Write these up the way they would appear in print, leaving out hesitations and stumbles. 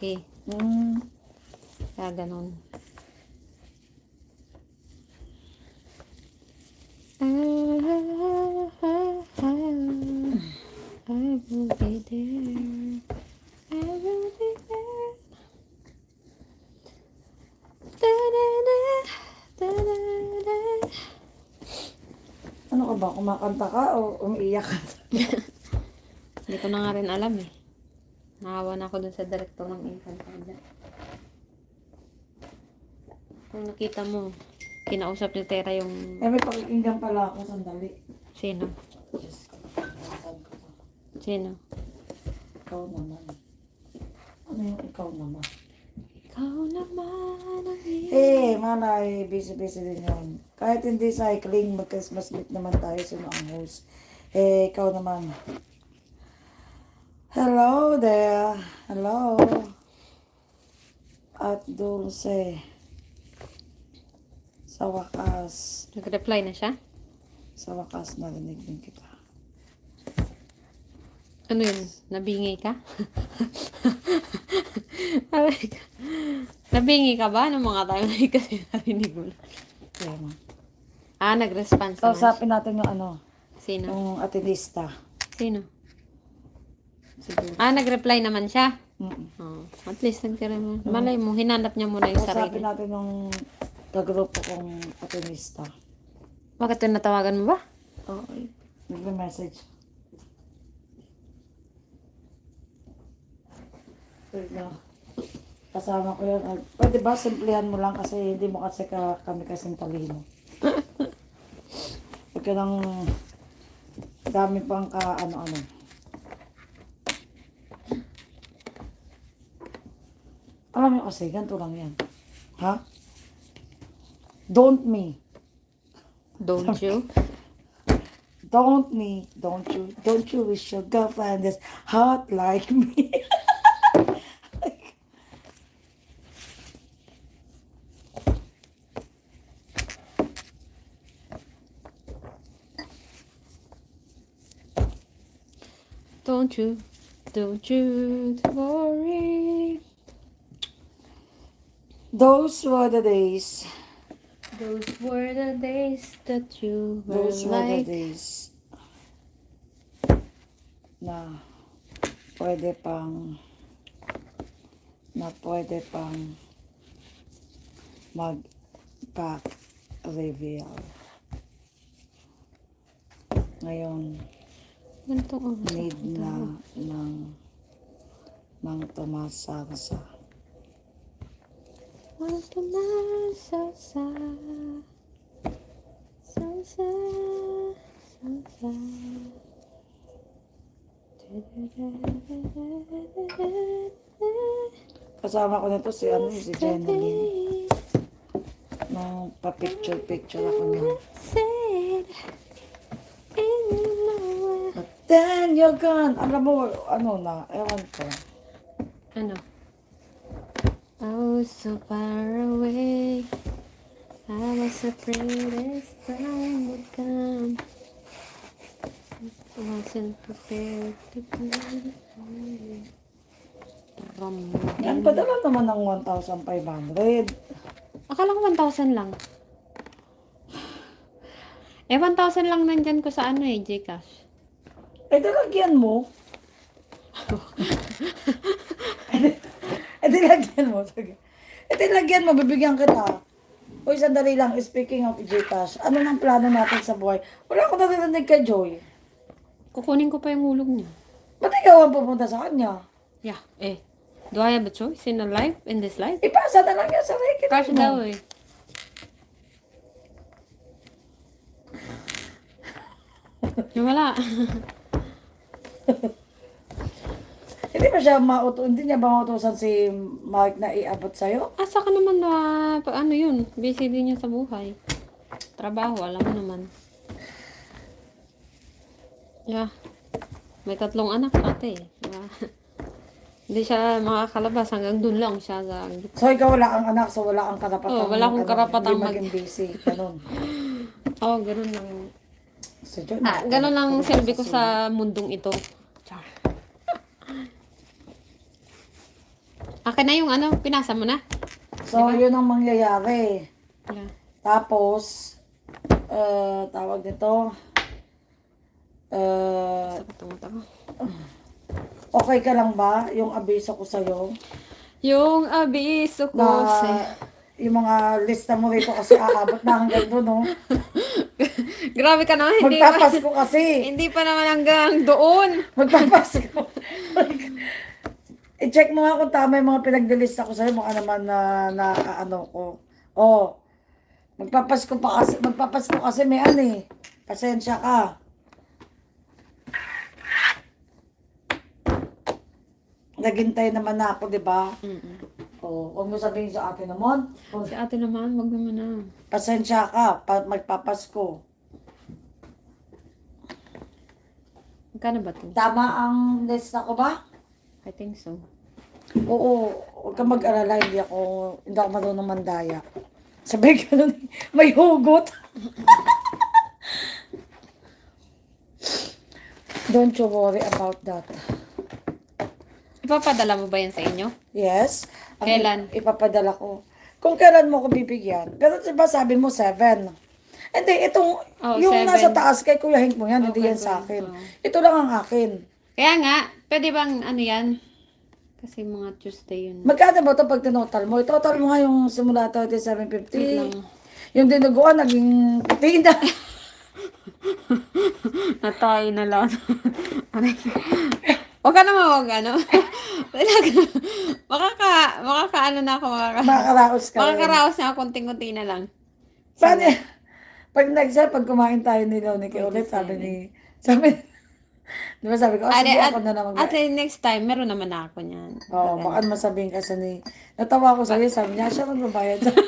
Eh, Hmm. kaya ganun. I will be there. I will be there. Da-da-da, da-da-da. Ano ka ba? Kumakanta ka o umiiyak ka? Hindi ko na nga rin alam eh. Naawa na ako dun sa director ng Encantada. Kung nakita mo, kinausap ni Tera yung... Eh, may pakikinggan pala ako. Sandali. Sino? Diyos ko. Nasaan ko to? Sino? Ikaw naman. Ano yung ikaw naman? Ikaw naman ang Eh, manay. Busy-busy din yun. Kahit hindi cycling, mag-Christmas meet naman tayo. Sino ang host? Eh, ikaw naman. Hello there. Hello. At Dulce. Sa wakas. Nag-reply na siya? Sa wakas, narinig din kita. Ano yun? Nabingi ka? Aray ka. Nabingi ka ba? Anong mga tayo na kasi narinig mo na? Kaya mo. Ah, nag-response naman. Kausapin natin yung ano, Sino? yung atinista. Sino? Siguro. Ah, nag-reply naman siya? Mm. Oh, at least nagtira mo. Malay mo, hinanap niya muna yung Kausapin sarili. natin yung kagrupo kong atinista. Bakit yun natawagan mo ba? Okay. Nagme-message. Wait na. Kasama ko yun. Pwede ba simplihan mo lang kasi hindi mo kasi kami kasing talino. Huwag ka nang dami pang ano-ano. Alam mo kasi, ganito lang yan. Ha? Don't me. Don't you? Don't me. Don't you wish your girlfriend is hot like me? Don't you worry. Those were the days. Those were the days that you were Those were the like. days na pwede pang mag-back reveal. Ngayon, Ganitong oras. need na ng tumasarsa. Ang tumasasa. Sasa. Sasa. Kasama ko nito si si Jeneline. Nung pa-picture ako niya. Said, and you know But then you're gone. Alam mo, ano na, ewan ko. ano? I was so far away. I was afraid this time would come. I wasn't prepared to be away. Yan, padala naman ng 1,500. Akala ko 1,000 lang. Eh, 1,000 lang nandyan ko sa ano eh, Gcash. Eh, dalagyan mo. Dilagyan mo. Sige. Dilagyan mo, bibigyan kita. Uy, sandali lang. Speaking of Gcash, ano nang plano natin sa buhay? Wala akong narinig kay Joy. Kukunin ko pa yung hulog niya. Ba't ikaw ang pupunta sa kanya? Yeah, eh. Do I have a choice in a life, in this life? Ipasa na lang yan sa record Cash mo. daw eh. Wala. Hindi niya ba mautusan si Mark na iabot sa'yo? Asa ka naman na, ano yun, busy din yun sa buhay. Trabaho, alam mo naman. Yeah. May 3 anak ate. Diba? Hindi siya makakalabas, hanggang dun lang siya sa... So, ikaw wala kang anak, so wala kang karapatang... Oh, wala akong karapatang hindi maging busy. Ganun. Oh, ganun lang. Si John, Ganun lang silbi ko sa mundong ito. Char. Akin na yung ano, pinasa mo na. So, yun ang mangyayari. Wala. Tapos, tawag nito, Sakit ang mata ko. okay ka lang ba? Yung abiso ko sa'yo? Yung abiso ko Na, yung mga lista mo rito kasi aabot na hanggang doon, no? Grabe ka naman, hindi pa, Magpapasko kasi. hindi pa naman hanggang doon. Magpapasko. I-check mo nga kung tama yung mga pinagdilista ko sa'yo. Baka naman na ano ko. Oh, magpapasko kasi may ano eh. Pasensya ka. Naghintay naman na ako, di ba? Oh, huwag mo sabihin sa akin naman. Oh, Si ate naman, wag naman na. pasensya ka, magpapasko. Magkano ba to? Tama ang lista ko ba? I think so. Oo, huwag kang mag-alala, hindi ako marunong mandaya. Sabi ka nun, may hugot. Don't you worry about that. Ipapadala mo ba yan sa inyo? Yes? Ang Kailan? Ipapadala ko. Kung kailan mo ko bibigyan. Pero diba sabi mo 7? Hindi, itong, Oh, yung 7. nasa taas kay Kuya Hink mo yan, hindi Okay, yan sa akin. oh. Ito lang ang akin. Kaya nga, pwede bang ano yan? Kasi mga Tuesday yun. Magkano ba ito pag tinotal mo? Total mo nga yung simula Wait 3750. lang. Yung dinuguan, naging puti na. Natay na lang. Huwag ka naman huwag ano. Makakaano na ako. Makakaraos ka rin. Makakaraos na ako konting-kunti na lang. Paano? Pag kumain tayo ni Leonie ulit, sabi, di ba sabi ko, sige ako na naman. At next time, meron naman na ako niyan. Oo, baka masabihin kasi natawa ko sa'yo, sabi niya, siya magbabayad sa'yo.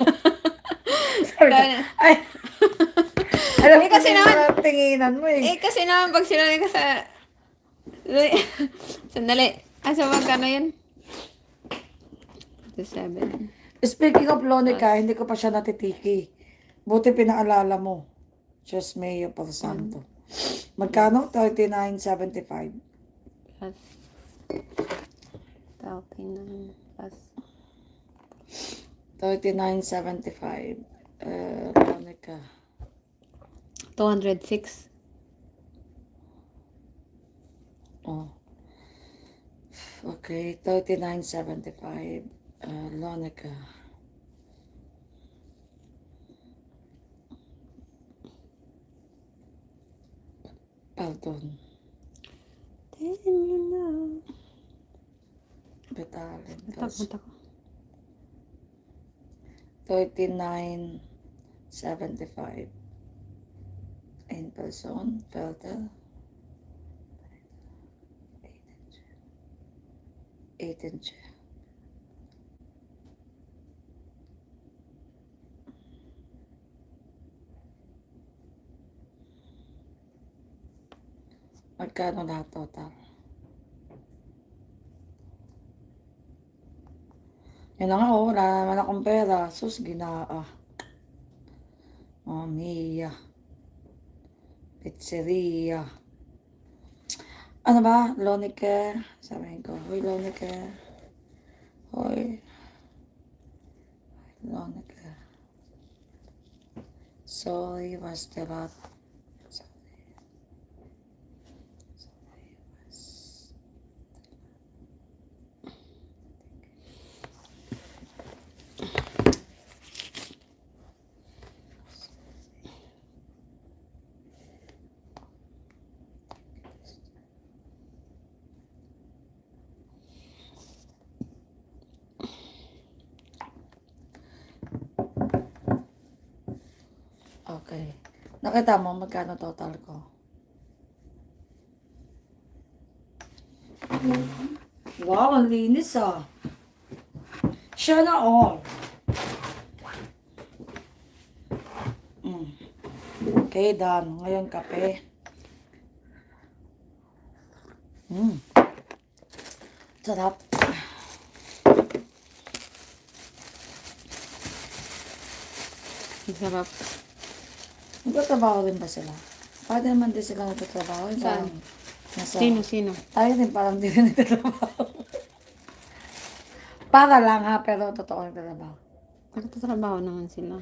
Sabi ko, ay, alam ko kasi naman- tinginan mo eh. Kasi naman pag sinunod ka sa... Sandali. So magkano yun? 7. Speaking of Lonica, hindi ko pa siya natitiki. Buti pinaalala mo. Diyos Mayo por Santo. Magkano? 39.75. Plus 39 plus 39.75. Lonica. 206. Oh. Okay, 39.75. Lonica. Pardon. Then you know. Betalin. Punta ko. 39.75. In person, filter. 8 inch. Magkano lahat total? Yan na nga, wala naman akong pera. Sus, ginaa. Oh, Mia. Pizzeria. Ano ba? Lonica. Sabihin ko, hoy, Lonica. Hoy. Lonica. Sorry, was the lot. Okay. Nakita mo magkano total ko? Wow, ang linis ah. Siya na all. Okay, done. Ngayon, kape. Sarap. Ang sarap. Nagtatrabaho rin ba sila? Pwede naman din sila nagtatrabaho. Saan? Nasa, Sino? tayo din parang din nagtatrabaho. Para lang ha, pero totoo yung trabaho. Nagtatrabaho naman sila.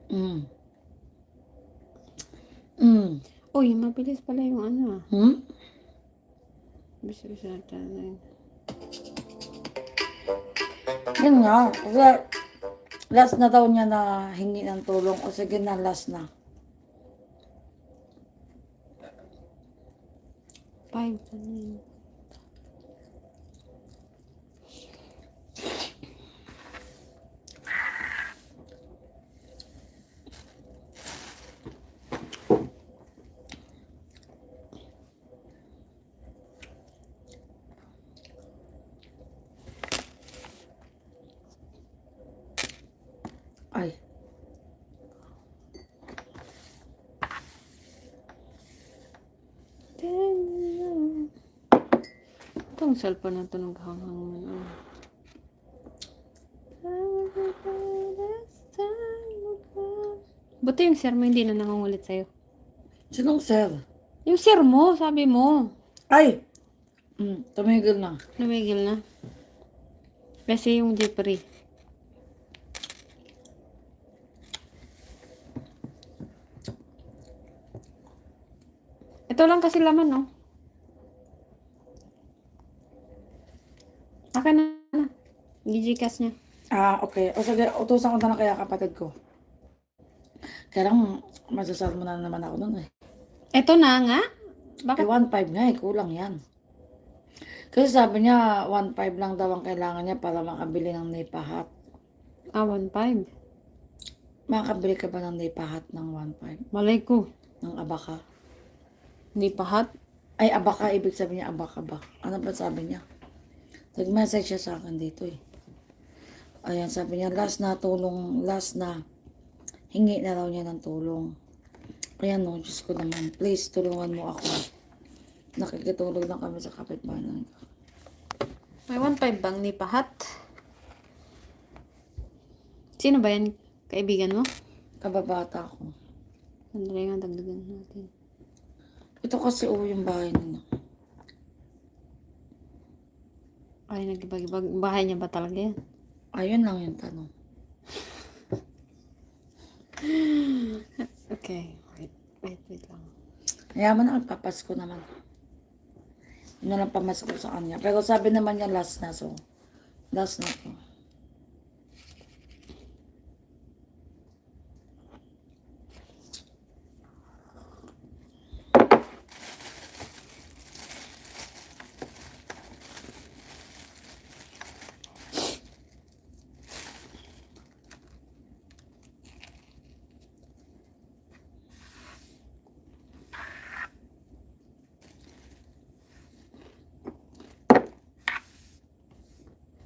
Mm. Mm. Uy, mabilis pala yung ano ah. Hmm? Bilis natin. Yun nga. Kasi last na daw niya na hingi ng tulong. O sige na, last na. 5 na yun. Ay. Itong cellphone na ito naghanghang mo na. Buti yung sir mo hindi na nangungulit sa'yo. Sinong sir? Yung sir mo, sabi mo. Ay! Tumigil na. Lumigil na. Kasi yung Jeffrey. Ito lang kasi laman, no? Akin na. Gigikas niya. Ah, okay. O sige, utusan ko na lang kaya kapatid ko. Kaya lang, masasal mo na naman ako nun eh. Ito na nga. Eh, Bakit? 1.5 nga eh, kulang yan. Kasi sabi niya, 1.5 lang daw ang kailangan niya para makabili ng Nipahat. 1.5. Makakabili ka ba ng Nipahat ng 1.5? Malay ko. Ng Abaka? Hindi pahat. Ay, Abaka, ibig sabihin niya Abaka ba? Ano ba sabi niya? Nag-message siya sa akin dito eh. Ayan, sabi niya, last na tulong, last na. Hingi na raw niya ng tulong. Ayan no, Diyos ko naman. Please, tulungan mo ako. Nakikitulog lang kami sa kapitbahay. May 1.5 bang ni pahat? Sino ba yan? Kaibigan mo? Kababata ko. Sandali nga, dagdagan natin. Ito kasi yung bahay nila. Ay, nagibag-ibag. Bahay niya ba talaga yan? Ayun lang yung tanong. Okay. Wait lang. Yaman na, papasko naman. Yun na lang pamasko sa kanya. Pero sabi naman niya last na, so last na to.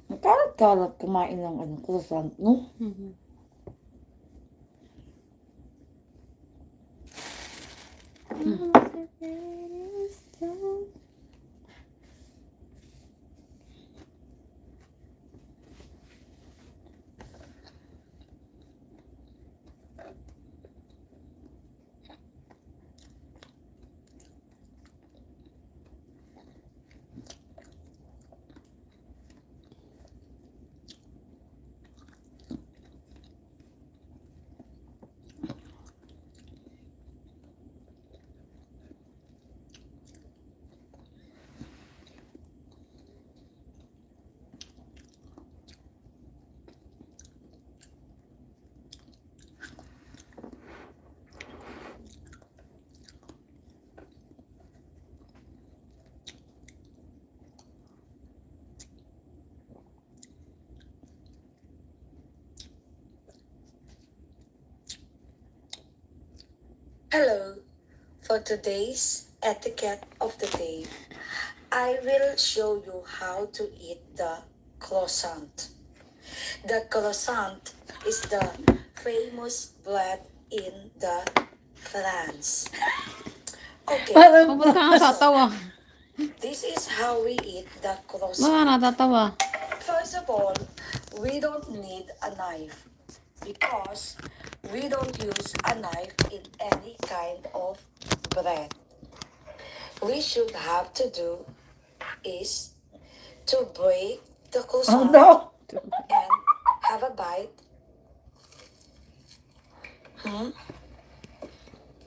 Ang kalat-kalat kumain ng croissant, no? Mhm. Hello. For today's etiquette of the day, I will show you how to eat the croissant. The croissant is the famous bread in the France. Okay, Oh, ba't ka nga tatawa? this is how we eat the Baka croissant. natatawa. First of all, we don't need a knife because we don't use a knife in any kind of bread. We should have to do is to break the Oh croissant no! and have a bite.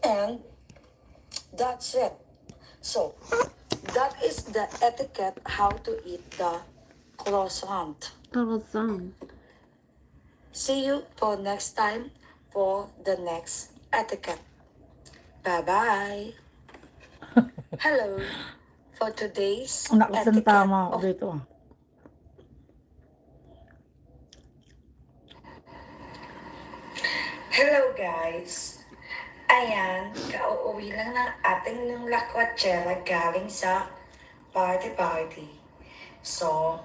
And that's it. So, that is the etiquette how to eat the croissant. Tarzan. See you for next time for the next etiquette. Bye-bye. Hello. For today's etiquette Nakasantama ako of dito. Hello guys! Ayan, kauuwi lang ng ating ng lakwatsera galing sa party-party. So,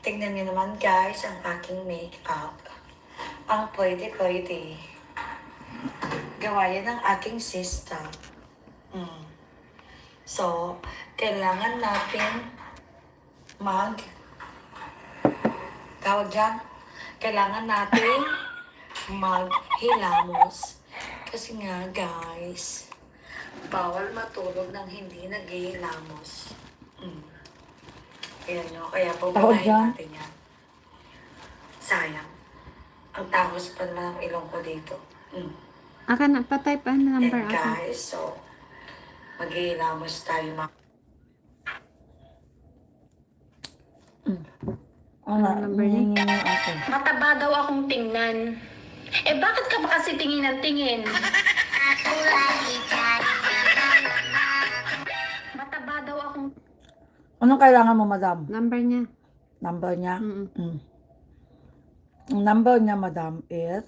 tingnan niyo naman guys ang aking makeup. Ang pretty-pretty. Gawa yan ng aking sister. So, kailangan natin tawag dyan, kailangan natin maghilamos. Kasi nga guys, bawal matulog ng hindi naghihilamos. Ayan nyo, kaya Tawag pupunahin dyan? natin yan. Sayang. Ang tangos pa naman ang ilong ko dito. Aka na, pa-type ang number And aka. guys, so, maghihilamos tayo Ano, number niya? hingin yung ako. Mataba daw akong tingnan. Eh bakit ka ba kasi tingin ng tingin? Mataba daw akong... Anong kailangan mo, madam? Number niya. Number niya? Mm-mm. Ang number niya, madam, is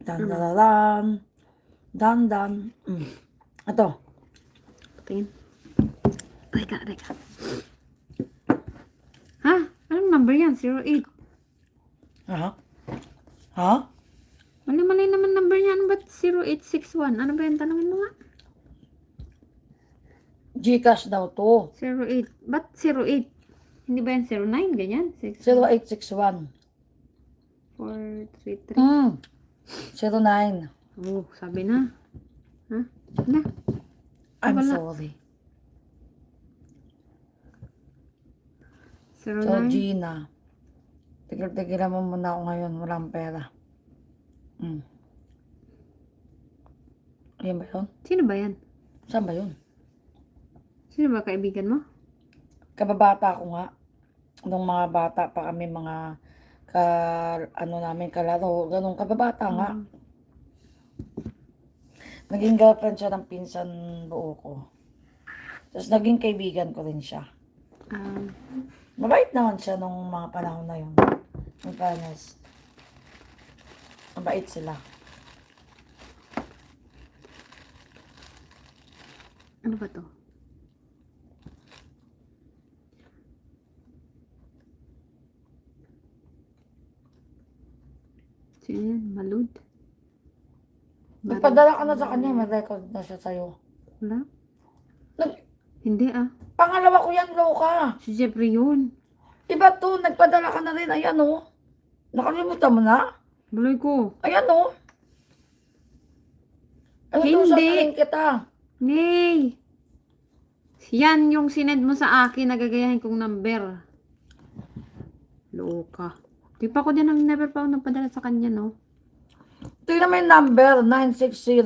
dan. Ito. Tingin. Teka. Ha? Anong number yan? 08. Ha? Mali naman number niya. Ano ba? 0861. Ano ba yan? Tanungin mo nga. Gcash daw to. 08. Ba't 08? Hindi ba yan 09? Ganyan? 6, 0861. 4, 3, 3. 09. Oh, sabi na. Ha? Na. I'm Wala. sorry. 09. So, Gina. Tigil-tigilan mo muna ako ngayon. Walang pera. Ayan ba yun? Sino ba yan? Saan ba yun? Sino ba kaibigan mo? Kababata ko nga. Nung mga bata pa kami, mga kalaro. Ganun, kababata nga. Naging girlfriend siya ng pinsan buo ko. Tapos naging kaibigan ko rin siya. Mabait naman siya nung mga panahon na yun. In fairness. Mabait sila. Ano ba to? Sino yan? Malud? Nagpadala ka na sa kanya, may record na siya sa'yo. Wala? Nag- Hindi ah. Pangalawa ko yan, Loka. Si Jeffrey yun. Iba to, nagpadala ka na rin. Ayan o. Nakalimutan mo na? Buloy ko. Ayan o. Ayun to, Hindi. sasabihin kita. Nay! Yan yung sinend mo sa akin, nagagayahin kong number. Loka. Di pa ako din, never pa ako nagpadala sa kanya, no? Tingnan mo yung number, 960.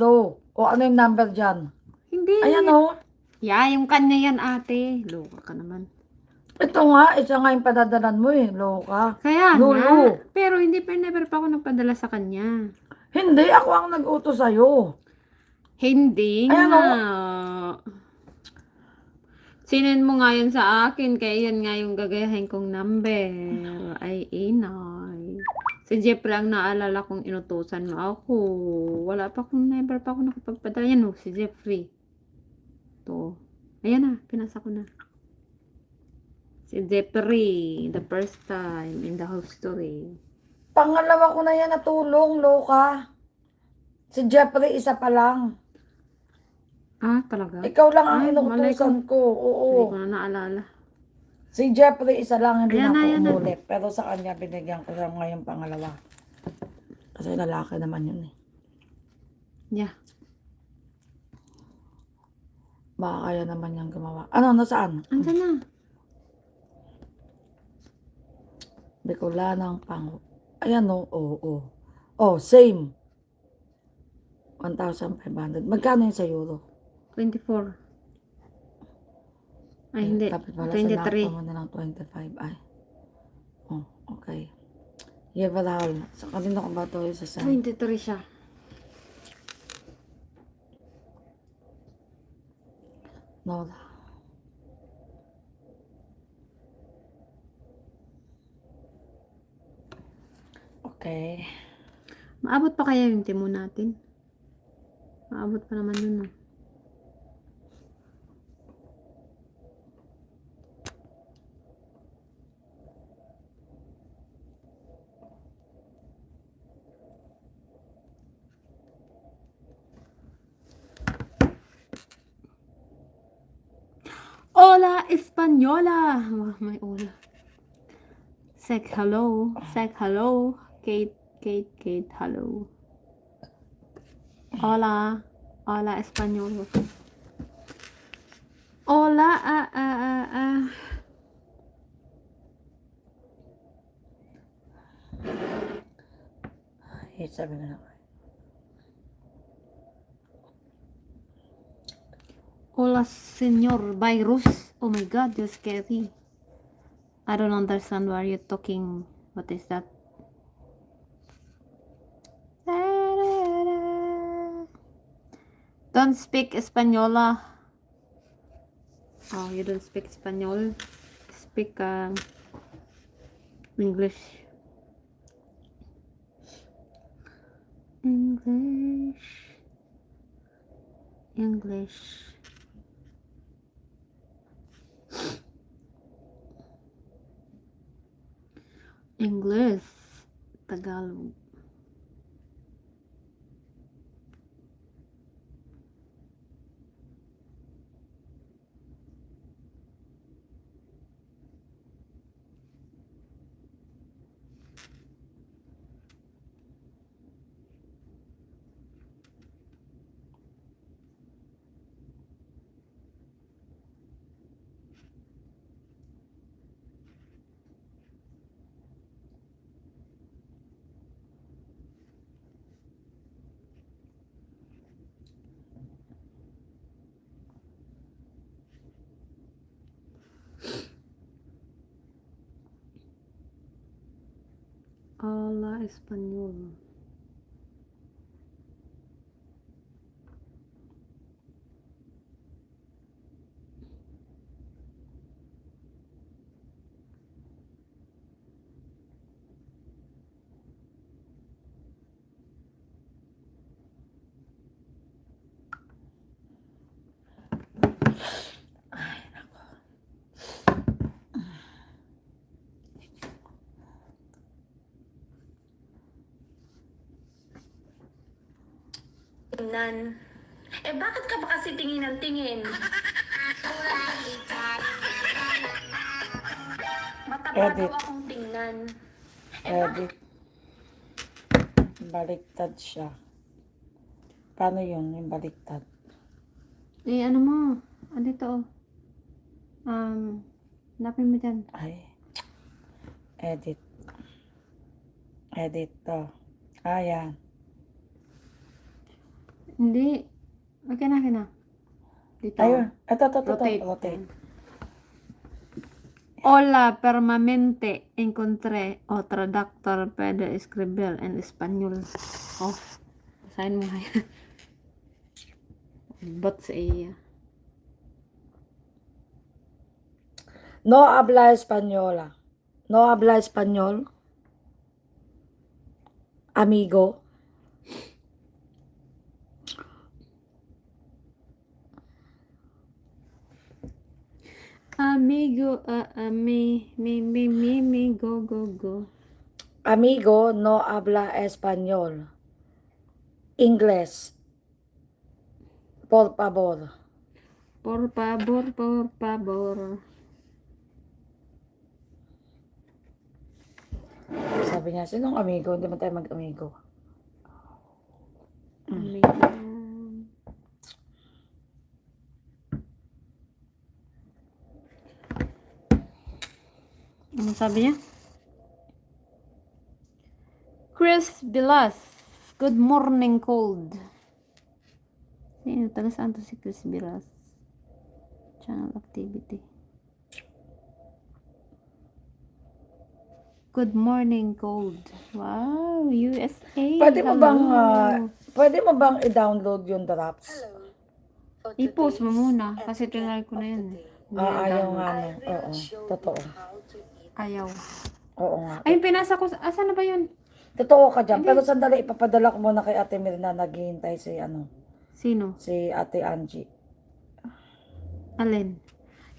O ano yung number dyan? Hindi. Ayan o. Yeah, yung kanya yan, ate. Loka ka naman. Ito nga, isa nga yung padadalan mo eh, Loka. Kaya Lulu. nga. Pero hindi pa, never pa ako nagpadala sa kanya. Hindi, ako ang nag-utos sa'yo. Hindi Ayan, nga. Sinend mo nga yun sa akin, kaya yan nga yung gagayahin kong number. Ay, inay. Si Jeff lang naalala kong inutusan mo ako. Wala pa akong, never pa ako nakapagpadala. Yan o, si Jeffrey. To. Ayan na, pinasa ko na. Si Jeffrey, the first time in the house story. Pangalawa ko na yan natulong, Loka. Si Jeffrey, isa pa lang. Ah, talaga? Ikaw lang ang Ay, malay inutusan ko. Oo. Hindi ko na naalala. Si Jeffrey, isa lang, hindi Ayan na na, ako ayan na. umulit. Pero sa kanya, binigyan ko siya ngayon pangalawa. Kasi lalaki naman yun eh. Yeah. Baka kaya naman niyang gumawa. Ano, nasaan? Andiyan na. Bicolanang Pango. Ayan o, oo. Oh, same. 1,500. Magkano yun sa euro? 24. Ay, hindi. Dapat pala sa 23. mo na lang 25. Ay. Oh, okay. Yeah, Valhall. Sa kanina ko ba ito sa 23 siya. No. Okay. Maabot pa kaya yung timo natin? Maabot pa naman yun, no? Hola, Española! Oh, may hola. Sek hello. Sek hello. Kate, hello. Hola. Hola, Español. Hola, Ay, sabi nga na. Hola, señor virus. Oh my god, you're scary. I don't understand what you're talking. What is that? Don't speak Española. Oh, you don't speak Espanol. Speak English. English. English. English. Tagalog. Hola, Español. Tingnan. Bakit ka ba kasi tingin ng tingin? Mataba daw Edit. akong tingnan. Edit. Baliktad siya. Paano yun, yung baliktad? Eh, ano mo? Ah, dito, oh. Hanapin mo dyan. Ay. Edit. Edit to. Ayan. Hindi. Okay na. Dito. Ayun. Ito. Rotate. Rotate. Hola, permanente. Encontré otro doctor puede escribir en español. Oh, basahin mo kaya. Bot sa iya. No habla española. No habla español. Amigo. Amigo, go. Amigo no habla español. Inglés. Por favor. Por favor. Sabi niya, sinong amigo? Hindi mo tayo mag-amigo. Amigo. Ano sabi niya? Chris Bilas. Good morning, cold. Sino? Taga saan to si Chris Bilas? Channel activity. Good morning, cold. Wow, USA. Pwede mo bang i-download yung drops? Hello. For I-post mo today's muna kasi etiquette tinry ko na of yun. the day, Ayaw nga, I no. will Oo, show totoo. you how to eat. Ayaw. Oo nga. Ay, pinasa ko. Asan na ba yun? Totoo ka dyan. Pero sandali, ipapadala ko muna kay Ate Mirna. Naghihintay Sino? si Ate Angie. Alin?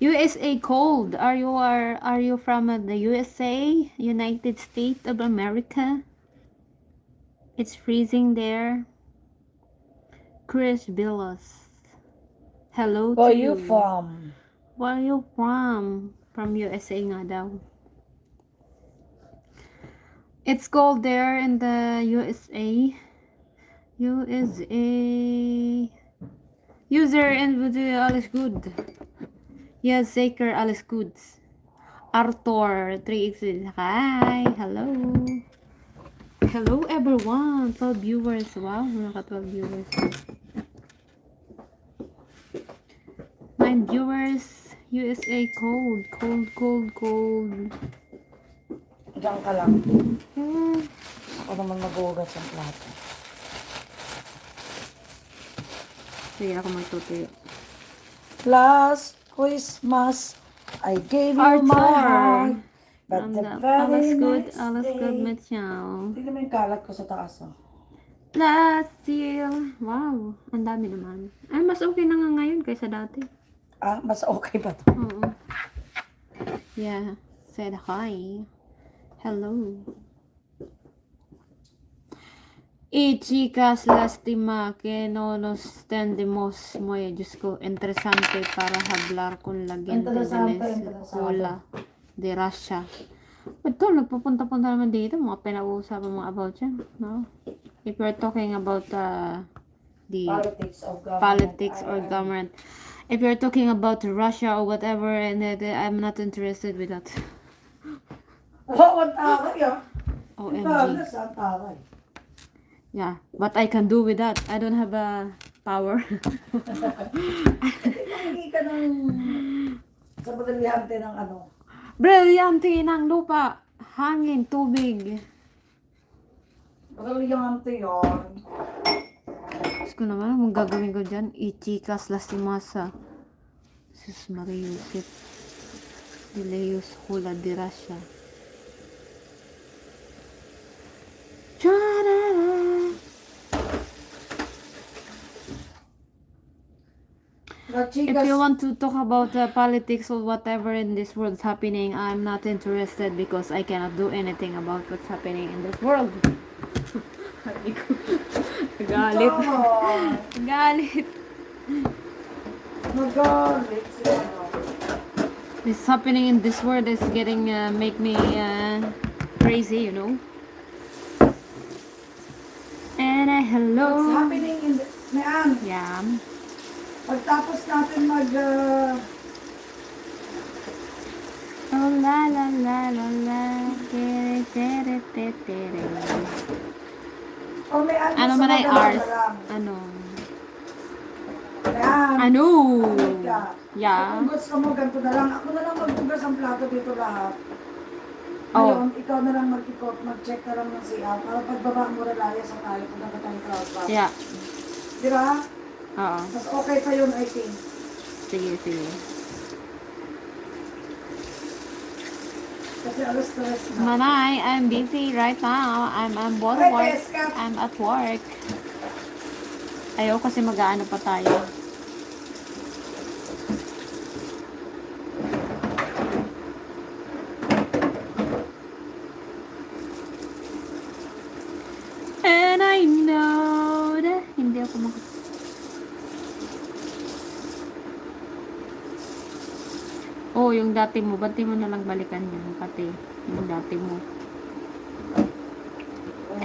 USA cold. Are you from the USA? United States of America? It's freezing there. Chris Billas. Hello Where to you from? Where you from? From USA nga daw. It's cold there in the USA. USA. User and video, alles good. Yes, zeker, alles good. Arthur, 3x. Hi, hello. Hello everyone. 12 viewers. Wow, naka 12 viewers. 9 viewers. USA cold. Cold. Diyan ka lang. Hmm. Ako naman mag-uugas ng plato. Sige, ako magtutuyo. Last Christmas, I gave you my heart. But the very next Alles good day... med ciao. Tingnan mo yung kalat ko sa taas, oh. Last year. Wow, ang dami naman. Ay, mas okay na nga ngayon kaysa dati. Ah, mas okay pa to. Oo. Yeah, said hi. Hello. Y chicas, lástima que no nos tendemos muy, Diyos ko, interesante para hablar con la gente de la escuela de Russia. Ito, nagpupunta-punta naman dito, mga pinag-uusapan mga about yan, no? If you're talking about the politics or government, if you're talking about Russia or whatever, and I'm not interested with that. Oh, ang taray, ah. OMG. Ang taray. Yeah, what I can do with that? I don't have a power. Hindi ka ng... sa brilyante ng ano. Brilyante ng lupa, hangin, tubig. Brilyante yun. Diyos ko naman, anong gagawin ko dyan? Ichikas lastimasa. Sus Maria Yusef. Dileus hula di Russia. Charara. If you want to talk about politics or whatever in this world is happening, I'm not interested because I cannot do anything about what's happening in this world. Galit. Galit. Magalit siya. What's happening in this world is getting make me crazy, you know. And hello. What's happening in the... Mayan, Yeah. pagtapos natin mag... Oh la la la la la. Tere tere tere tere. Oh, may ano Ano sa man ay maganda ours? na lang. Ano? Mayan. Ano? Ka. Yeah. Kung gusto mo, ganito na lang. Ako na lang magbugas ang plato dito lahat. Oh. Ngayon, ikaw na lang mag-ikot, mag-check ka lang ng CR para pagbaba mo ralaya sa tayo kung nakatang crowd ba. Yeah. Di ba? Oo. Mas okay pa yun, I think. Sige, sige. Kasi alas stress na. Manay, I'm busy right now. I'm both Ay, work. Teska. I'm at work. Ayaw kasi mag-aano pa tayo. And I know that hindi ako Oh, yung dati mo, ba't di mo nalang balikan yan? Pati, yung dati mo.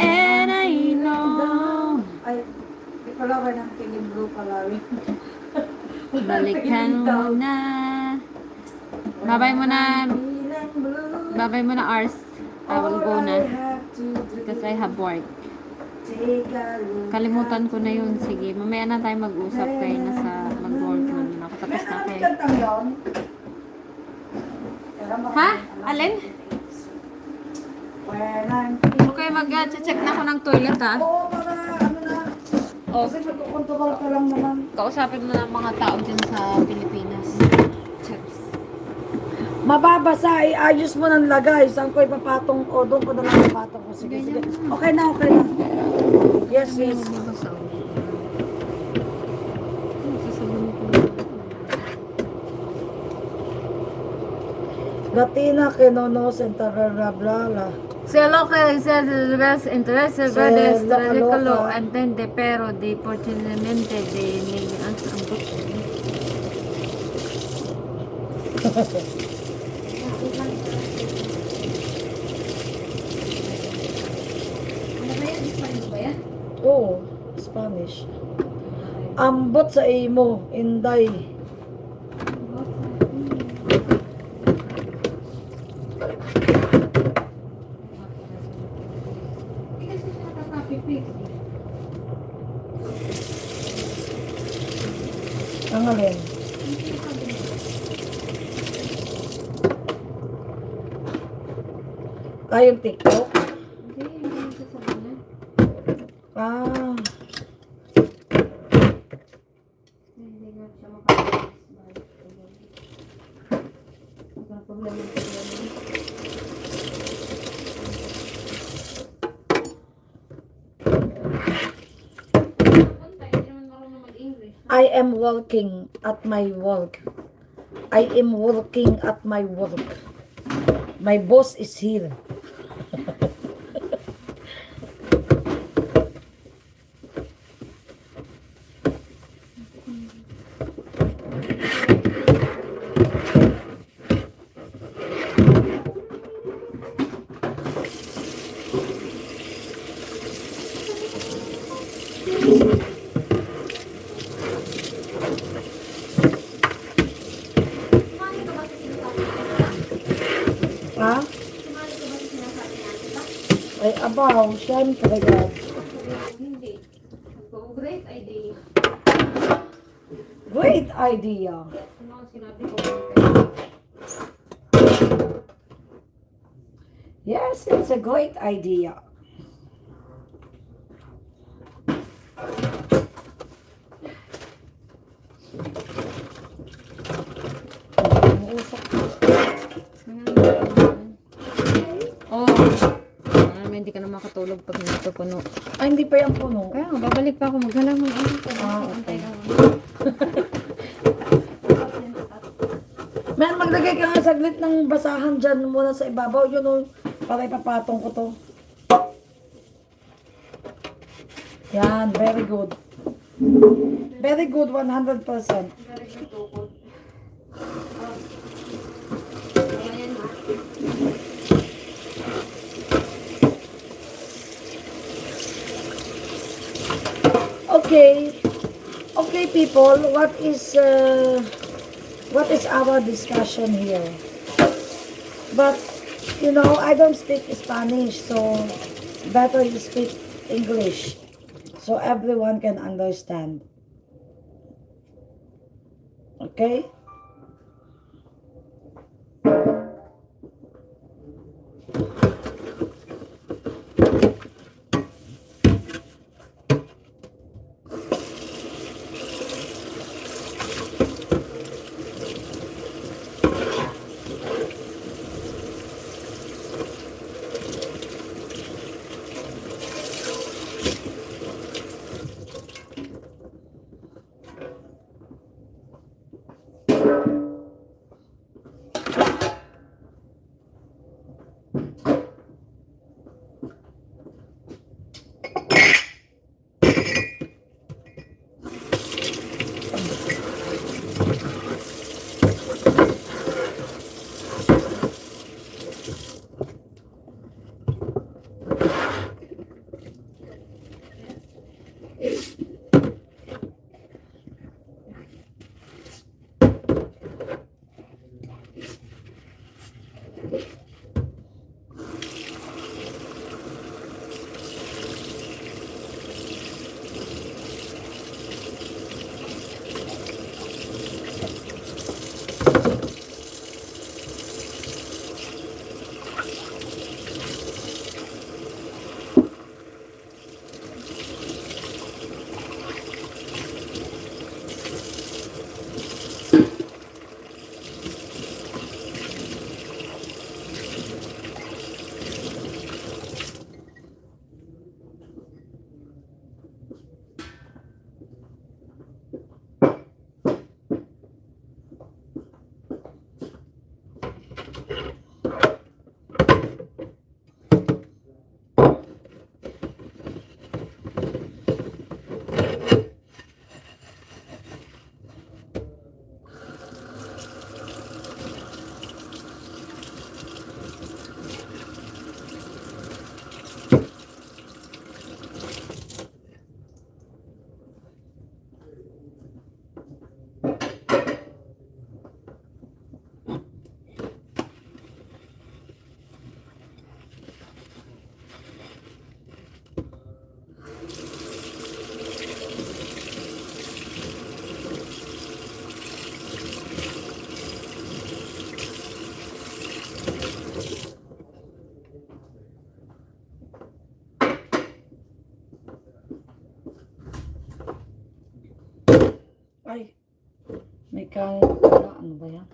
And I know. Ay, di pala ba ng tingin blue pala rin. Balikan mo na. Babay mo na. Feeling blue. Babay mo na, Ars. I will go All na. I have to do because I have work. Take a look. Kalimutan ko na yun. Sige, mamaya na tayo mag-usap kayo nasa mag-work na ako. Tapos na kayo. Kantang yun. Ha? Alin? When I'm... Okay, mag-check na ako ng toilet ha. Oo, para ano na. Oh, Kasi magkukontrol ka lang naman. kausapin mo na ang mga tao dyan sa Pilipinas. Cheers. Mababasa, ayos mo ng lagay. Saan ko ipapatong? O, doon ko na lang ipatong ko. Sige, sige. Okay na, okay na. Yes, yes. Latina que no nos enterrablala. Se lo que se debes interese Se verdes loca, radicalo loca. entende pero deportivamente de niñas ambos. Oo, Spanish. Ambot sa imo, inday. Ang alin? Yung TikTok? Ah. I am working at my work. I am working at my work. My boss is here. Ha? Ay, abaw, syempre yan. Hindi. Great idea. Great idea. Ano ang sinabi ko? Yes, it's a great idea. Oh. Hindi ka na makatulog pag nito puno. Ay, hindi pa yan puno. Kaya nga, babalik pa ako. Maghalang ng ano. Okay. Man, maglagay ka nga saglit ng basahan dyan muna sa ibabaw. Yun o, para ipapatong ko to. Yan, very good. Very good, 100%. Okay. Okay, people, what is our discussion here? But you know, I don't speak Spanish, so better you speak English so everyone can understand. Okay? kanin pala. Ano ba yan?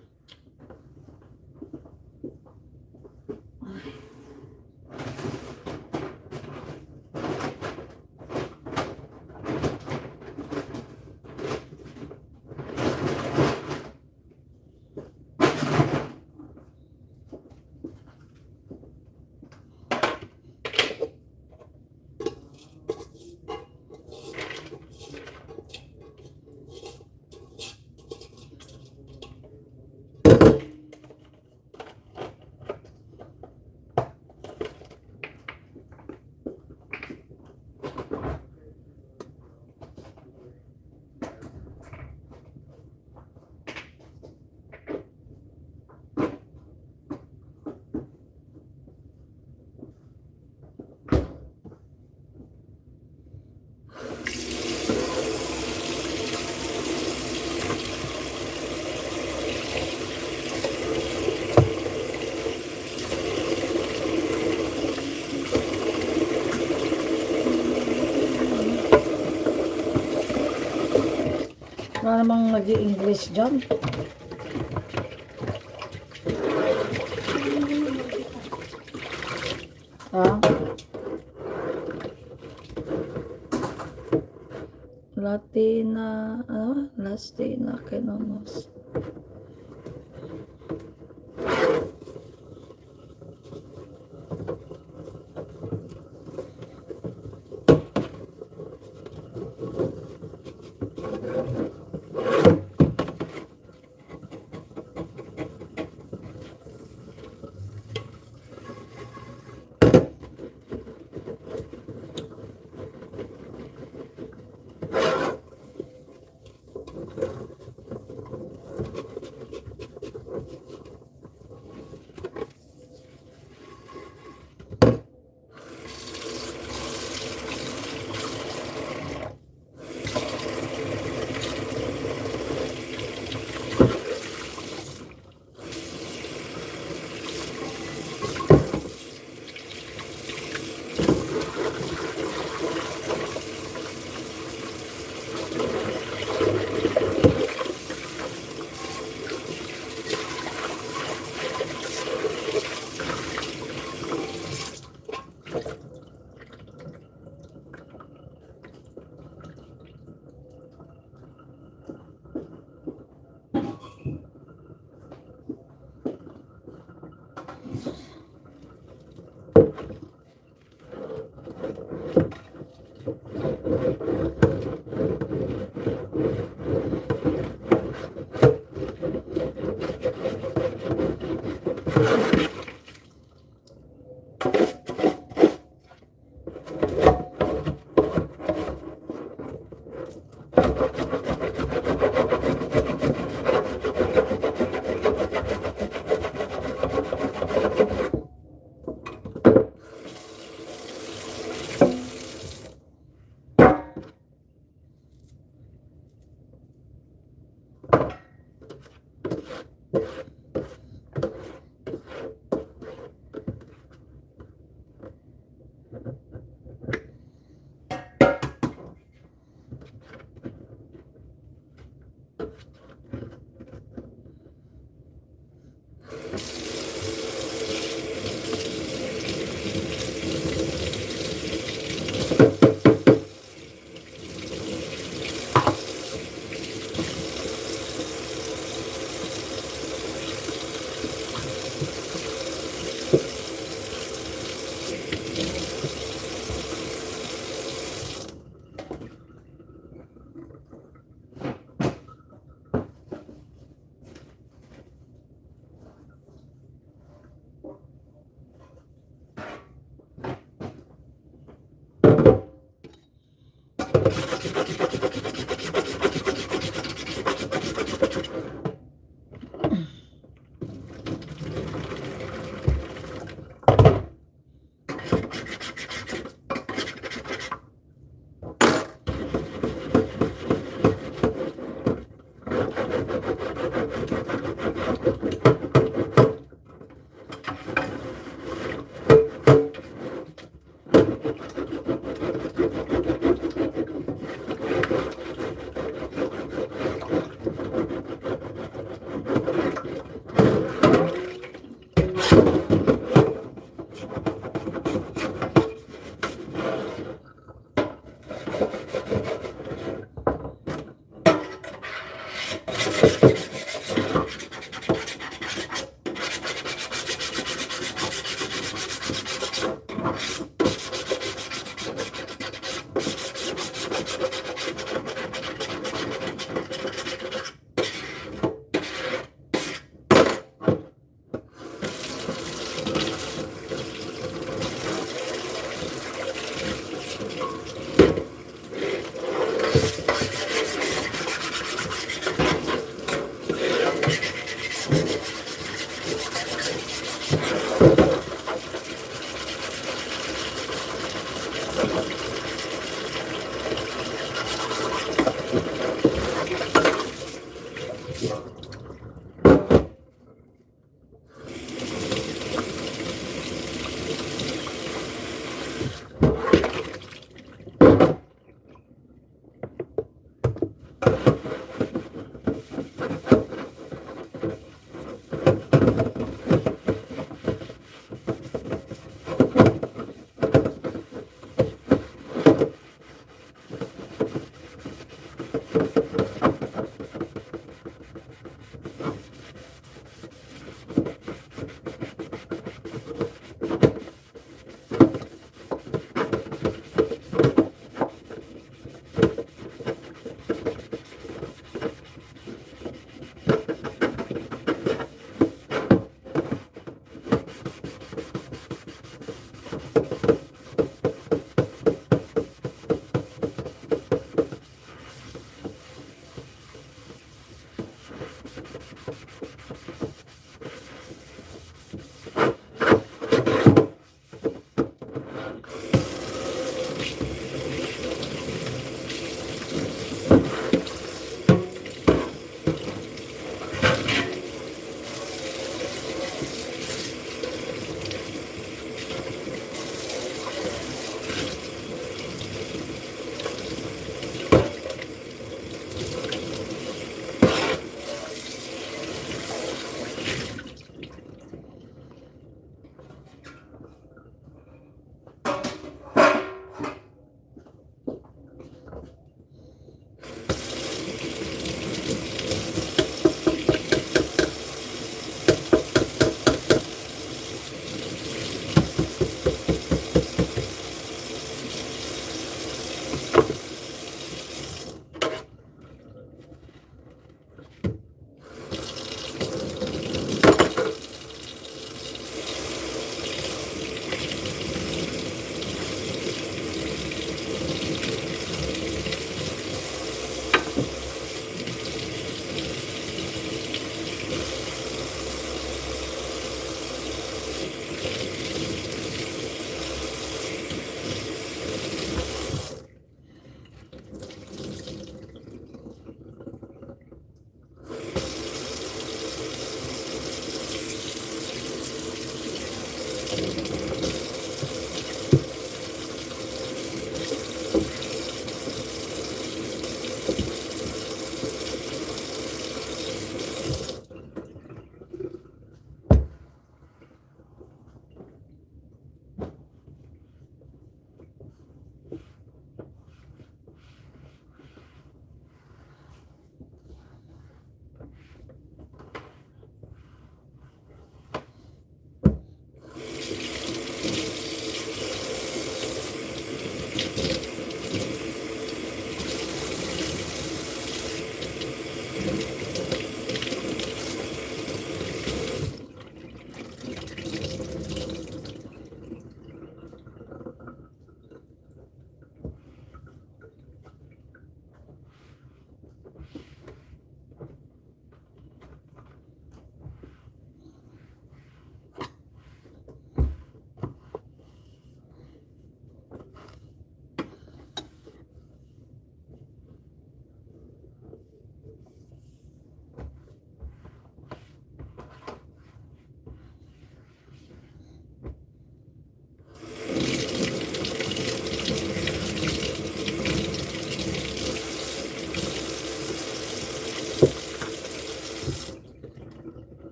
Wala namang nag-i-English dyan. Ha? Latina, Latina, Kenonos.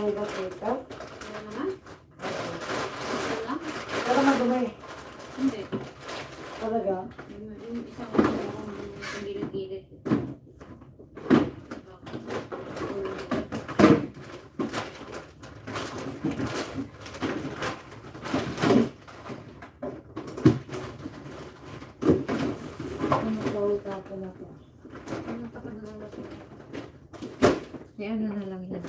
Toilet paper? Ano naman? Ito lang? Pero madumi. Hindi. Talaga? Yung isang yung gilid-gilid. Ano flower tapo na to? Ano pa kadalawa siya? May ano na lang yan.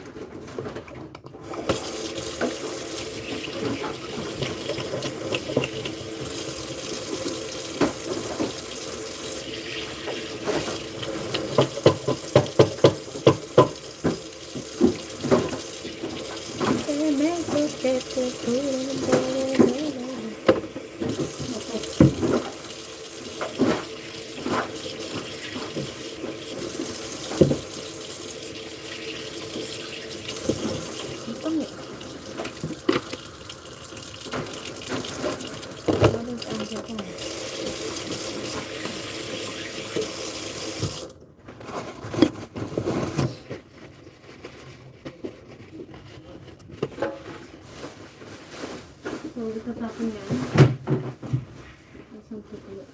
So, tatapon yan. Isang tutulo.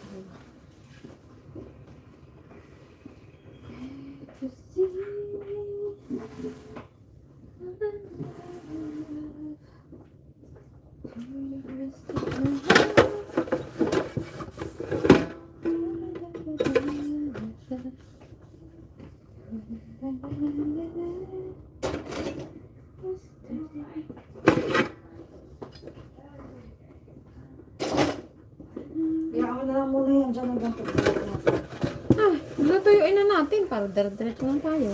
Iyakan na lang muna yan dyan hanggang pagkakas natin. Ah, natuyuin na natin para diretso lang tayo.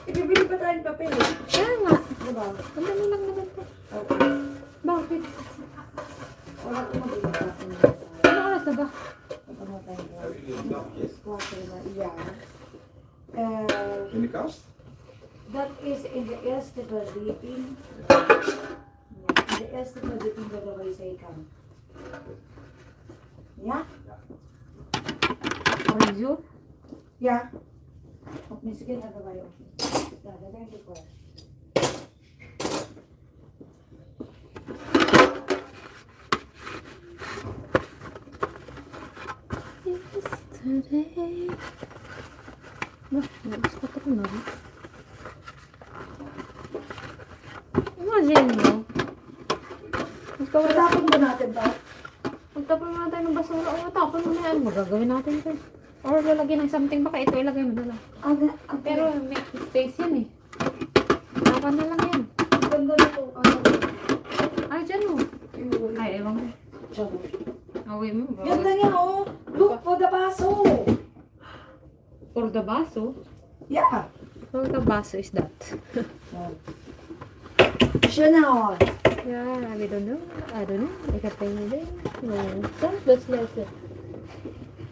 Ibibili pa tayong papel eh. Kaya nga. Diba? Ang dami lang naman to. Okay. Bakit? Wala ko mabili natin. Ano oras na ba? Ito na tayo. Squatter na iyan. In the cast? That is in the vegetable dipping. In the vegetable dipping gagawin sa ikan. Yeah? Are you? Yeah. Sige na gagawin. Dadagay ko. Yesterday. Bah, nabis ko ito na. Imagine mo. Matapon ba natin to? Magtapon mo na tayo ng basura. O matapon mo na yan. Magagawin natin ito. Or lalagyan ng something. Baka ito ilagay mo dala. Pero may space yan eh. Tapan na lang yan. ang ganda nito. Ay, dyan mo. Ay, ewan ko. Away mo. Ganda niya oh. Look for the baso. For the baso? Yeah. For the baso is that? Siya na oh. Yeah, I don't know. I don't know. Ikatay mo din. No. That's lesson.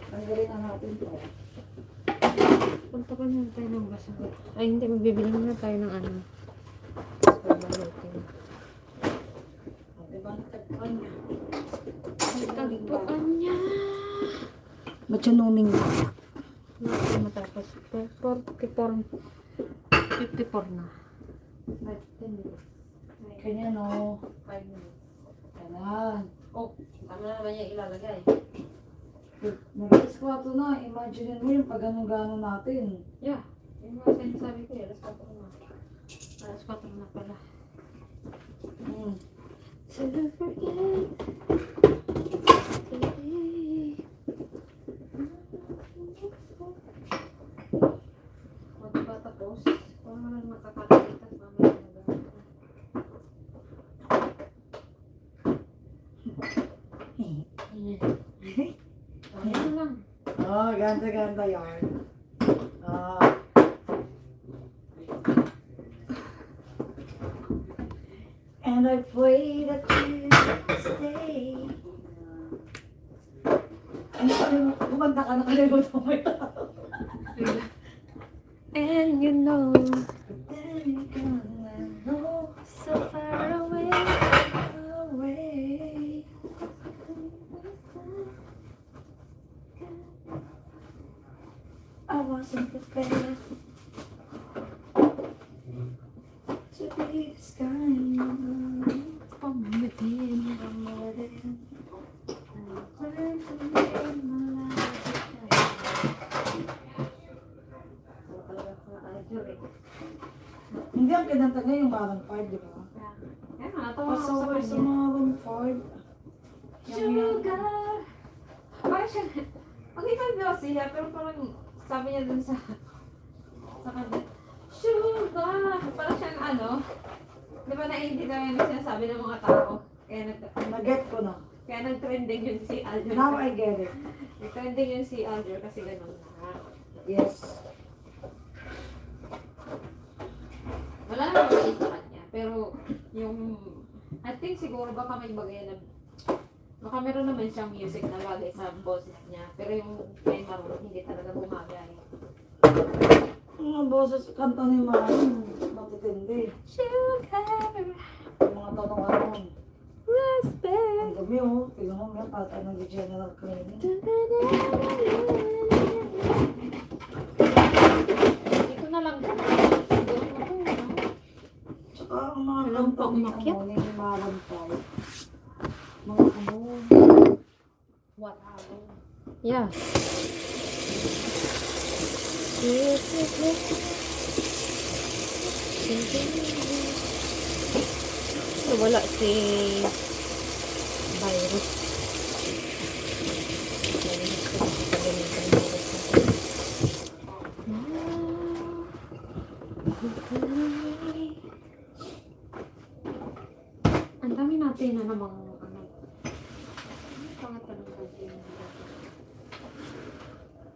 Tanggalin na natin to. Punta na tayo ng basura. Ay, hindi. Magbibili muna tayo ng ano. Tapos babalutin. Diba natagpuan niya? Tagpuan niya. Ba't siya numing na? Natin matapos. 54 na. 10 minutes. Kanya no. 5 minutes. Kanan. Oh, tama na naman yung ilalagay. Nag-alas 4 na. Imagine mo yung pag ganun-ganon natin. Yeah. Yung mga sinasabi ko, alas 4 na. Alas 4 na pala. To forget today. Kung di ba tapos, kung ano lang makakalitas mamaya na ba? Ano lang. Oh, ganda-ganda yarn. And I pray that you stay. Ano pa rin, kumanta ka, nakalimutan mo yun. And you know, Then you gonna know so far away. away. I wasn't prepared to be the sky. Pamatin. Hindi ang kinanta niya yung Maroon 5, di ba? Yan, natawa ako sa Pasaway sa kanya. Maroon 5. Sugar! Parang siya, makita niyo siya, pero parang sabi niya dun sa kanya, sugar! Parang siyang ano, di ba naiintindihan yung sinasabi ng mga tao? Kaya, Nag-get ko na. kaya nag-trending yun si Alger. Now I get it. Nag-trending yun si Alger kasi ganun na. Yes. Wala naman mali sa kanya, pero yung, I think siguro baka may bagay na, baka meron naman siyang music na bagay sa boses niya, pero yung kay Maroon hindi talaga bumagay. Ang boses kanta ni Maroon, matitindi. Sugar, Yung mga tanong ano. respect. Ang dumi oh. Tingnan mo yan, pata nag-general cleaning. Dito na lang po. Tsaka ang mga Walang kanta ni paumakyat. ano, ni Maroon 5. Mga ano. What? Yeah. So, wala si virus. Ang dami natin na namang ano. Pangatanong natin.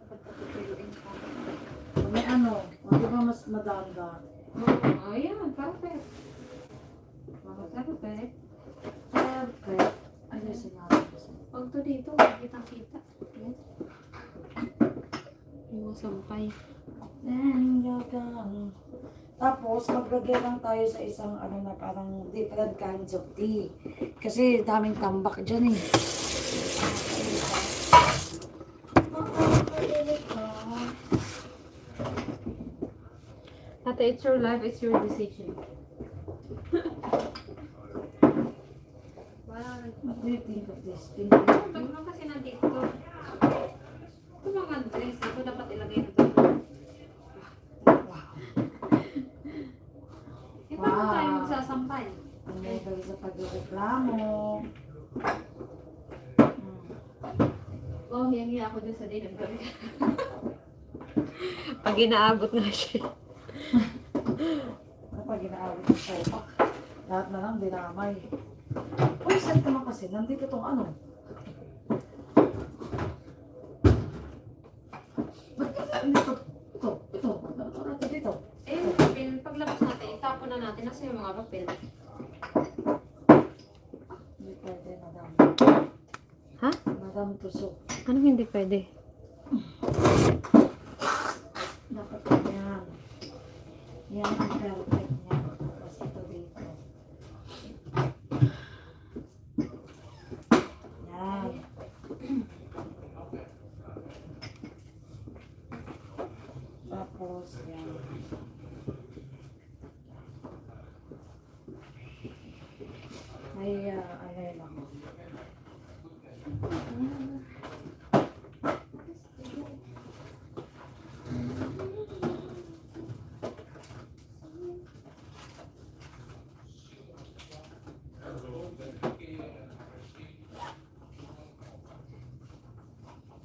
Pagpapatuloyin ka. May ano, di ba mas madanda? Oh, ayan, perfect. Perfect. Perfect. Ano yung sinabi ko sa'yo? Pag to dito, kitang-kita. Yan. Yung mga sampay. Then, yagang. Tapos, maglagay lang tayo sa isang ano na parang different kinds of tea. Kasi daming tambak dyan eh. Ate, it's your life, it's your decision. Parang, What do you think of this thing? pag mo kasi nandito, ito mga dress, ito dapat ilagay na ito. Wow. Eh, paano Wow. tayo magsasampay? Ang may kayo sa pagreklamo. Oh, hiyangi ako dun sa dinang gabi. Pag inaabot na siya. Ano pag inaawit ng sopak? Lahat na lang dinamay. Uy, saan naman kasi? Nandito tong ano? Ba't kasi nandito? Ito. Ito natin dito. Eh, yung papel, paglabas natin, itapon na natin. Nasa yung mga papel. Hindi pwede, madam. Ha? Madam Tuso. Anong hindi pwede? Dapat yan. Yan ang perfect niya. Tapos ito dito. Yan. Tapos yan. May ano yun ako.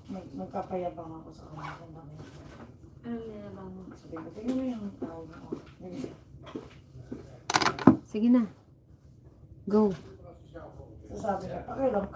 Magpapayabang ako sa kanila. Anong nilabang mo? Sabi ko, tingnan mo yung tao na ako. Sige na. Go. Sasabi niya, pakialam